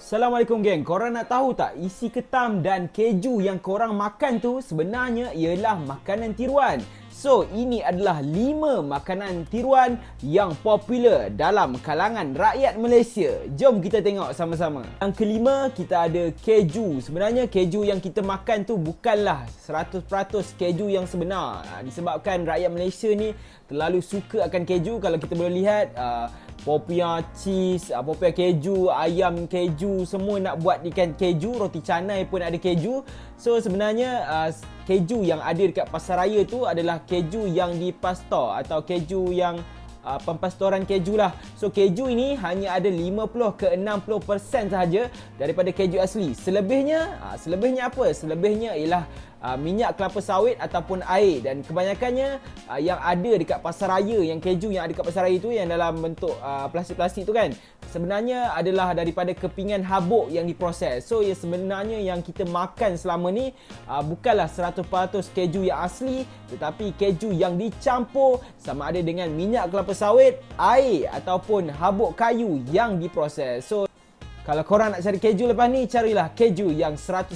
Assalamualaikum geng, korang nak tahu tak isi ketam dan keju yang korang makan tu sebenarnya ialah makanan tiruan. So, ini adalah 5 makanan tiruan yang popular dalam kalangan rakyat Malaysia. Jom kita tengok sama-sama. Yang kelima, kita ada keju. Sebenarnya keju yang kita makan tu bukanlah 100% keju yang sebenar. Disebabkan rakyat Malaysia ni terlalu suka akan keju. Kalau kita boleh lihat, popiah cheese, popiah keju, ayam keju, semua nak buat ikan keju, roti canai pun ada keju. So sebenarnya keju yang ada dekat pasaraya tu adalah keju yang dipastor atau keju yang pempastoran keju lah. So keju ini hanya ada 50 ke 60% sahaja daripada keju asli. Selebihnya apa? Selebihnya ialah minyak kelapa sawit ataupun air, dan kebanyakannya yang ada dekat pasaraya, yang keju yang ada dekat pasaraya tu yang dalam bentuk plastik-plastik tu kan, sebenarnya adalah daripada kepingan habuk yang diproses. So sebenarnya yang kita makan selama ni bukanlah 100% keju yang asli, tetapi keju yang dicampur sama ada dengan minyak kelapa sawit, air ataupun habuk kayu yang diproses. So kalau korang nak cari keju lepas ni, carilah keju yang 100%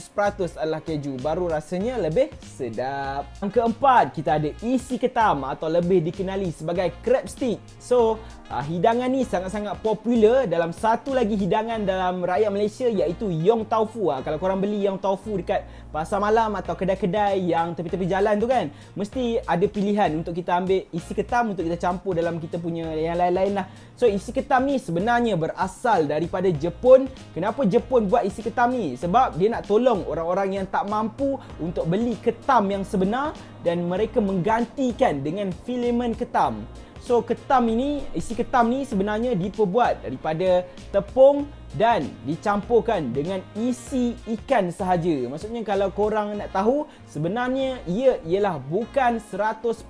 adalah keju. Baru rasanya lebih sedap. Yang keempat, kita ada isi ketam atau lebih dikenali sebagai crab stick. So, hidangan ni sangat-sangat popular dalam satu lagi hidangan dalam rakyat Malaysia, iaitu Yong Tau Fu. Kalau korang beli Yong Tau Fu dekat pasar malam atau kedai-kedai yang tepi-tepi jalan tu kan, mesti ada pilihan untuk kita ambil isi ketam untuk kita campur dalam kita punya yang lain-lain lah. So, isi ketam ni sebenarnya berasal daripada Jepun. Kenapa Jepun buat isi ketam ni? Sebab dia nak tolong orang-orang yang tak mampu untuk beli ketam yang sebenar dan mereka menggantikan dengan filamen ketam. So isi ketam ni sebenarnya diperbuat daripada tepung dan dicampurkan dengan isi ikan sahaja. Maksudnya kalau korang nak tahu, sebenarnya ia ialah bukan 100%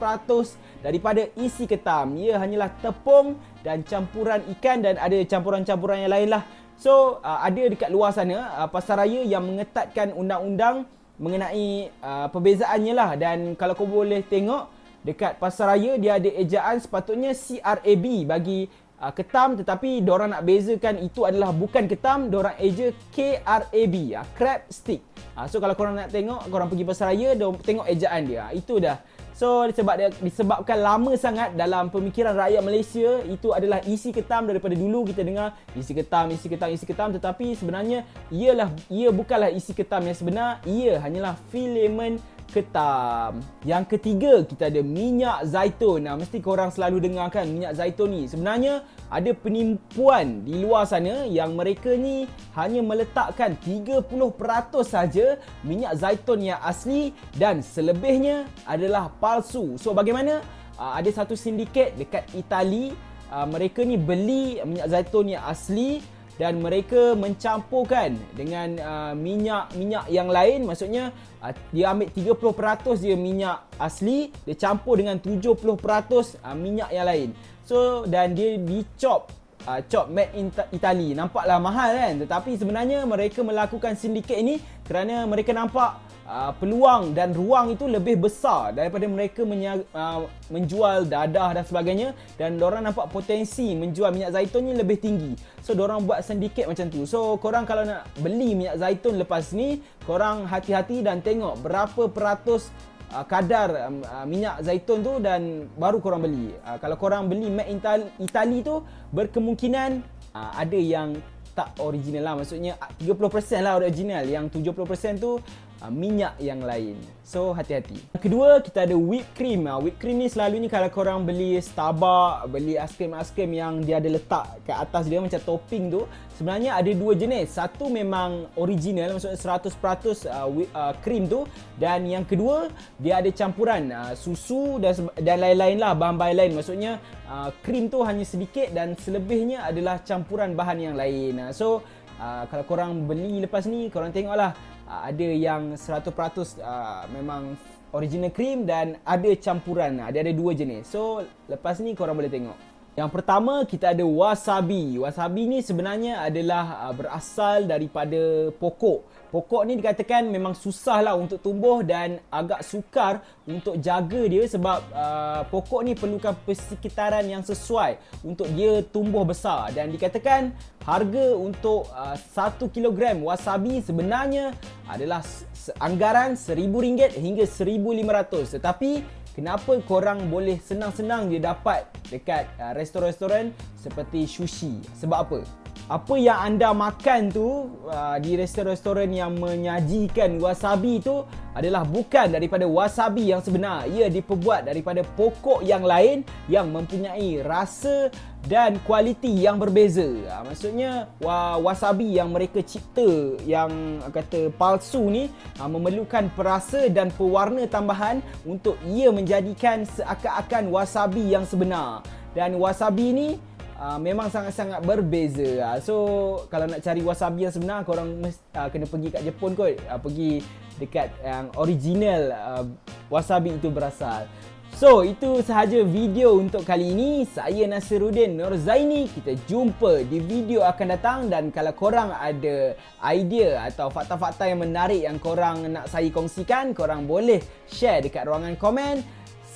daripada isi ketam. Ia hanyalah tepung dan campuran ikan, dan ada campuran-campuran yang lain lah. So ada dekat luar sana pasaraya yang mengetatkan undang-undang mengenai perbezaannya lah. Dan kalau kau boleh tengok dekat pasaraya, dia ada ejaan sepatutnya CRAB bagi ketam, tetapi diorang nak bezakan itu adalah bukan ketam, diorang eja KRAB, crab stick. So kalau korang nak tengok, korang pergi pasaraya, tengok ejaan dia. Itu dah. So disebabkan lama sangat dalam pemikiran rakyat Malaysia, itu adalah isi ketam. Daripada dulu kita dengar isi ketam, tetapi sebenarnya ia bukanlah isi ketam yang sebenar, ia hanyalah filamen ketam. Yang ketiga, kita ada minyak zaitun. Mesti korang selalu dengar kan minyak zaitun ni. Sebenarnya ada penipuan di luar sana yang mereka ni hanya meletakkan 30% saja minyak zaitun yang asli dan selebihnya adalah palsu. So bagaimana? Ada satu sindiket dekat Itali, mereka ni beli minyak zaitun yang asli dan mereka mencampurkan dengan minyak yang lain. Maksudnya dia ambil 30% dia minyak asli, dia campur dengan 70% minyak yang lain. So dan dia dicop, made in Italy. Nampaklah mahal kan, tetapi sebenarnya mereka melakukan sindiket ini kerana mereka nampak peluang dan ruang itu lebih besar daripada mereka menjual dadah dan sebagainya, dan diorang nampak potensi menjual minyak zaitun ni lebih tinggi. So diorang buat sindiket macam tu. So korang kalau nak beli minyak zaitun lepas ni, korang hati-hati dan tengok berapa peratus kadar minyak zaitun tu dan baru korang beli. Kalau korang beli made in Italy tu, berkemungkinan ada yang tak original lah. Maksudnya 30% lah original, yang 70% tu minyak yang lain. So hati-hati. Yang kedua, kita ada whipped cream. Whipped cream ni selalunya kalau korang beli Starbucks, beli aiskrim yang dia ada letak kat atas dia macam topping tu, sebenarnya ada dua jenis. Satu memang original, maksudnya 100% krim tu, dan yang kedua dia ada campuran susu dan lain-lain lah, bahan-bahan lain. Maksudnya krim tu hanya sedikit dan selebihnya adalah campuran bahan yang lain. So kalau korang beli lepas ni, korang tengoklah, ada yang 100% memang original cream dan ada campuran. Dia ada dua jenis. So lepas ni korang boleh tengok. Yang pertama kita ada wasabi. Wasabi ni sebenarnya adalah berasal daripada pokok. Pokok ni dikatakan memang susah lah untuk tumbuh dan agak sukar untuk jaga dia sebab pokok ni perlukan persekitaran yang sesuai untuk dia tumbuh besar. Dan dikatakan harga untuk 1 kilogram wasabi sebenarnya adalah anggaran RM1,000 hingga RM1,500. Tetapi kenapa korang boleh senang-senang je dapat dekat restoran-restoran seperti sushi? Sebab apa? Apa yang anda makan tu di restoran-restoran yang menyajikan wasabi tu adalah bukan daripada wasabi yang sebenar. Ia diperbuat daripada pokok yang lain yang mempunyai rasa dan kualiti yang berbeza. Maksudnya wasabi yang mereka cipta yang kata palsu ni memerlukan perasa dan pewarna tambahan untuk ia menjadikan seakan-akan wasabi yang sebenar. Dan wasabi ni memang sangat-sangat berbeza. So kalau nak cari wasabi yang sebenar, korang kena pergi kat Jepun kot. Pergi dekat yang original wasabi itu berasal. So itu sahaja video untuk kali ini. Saya Nasiruddin Nurzaini. Kita jumpa di video akan datang. Dan kalau korang ada idea atau fakta-fakta yang menarik yang korang nak saya kongsikan, korang boleh share dekat ruangan komen.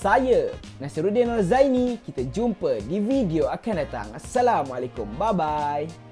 Saya Nasiruddin Nurzaini. Kita jumpa di video akan datang. Assalamualaikum. Bye-bye.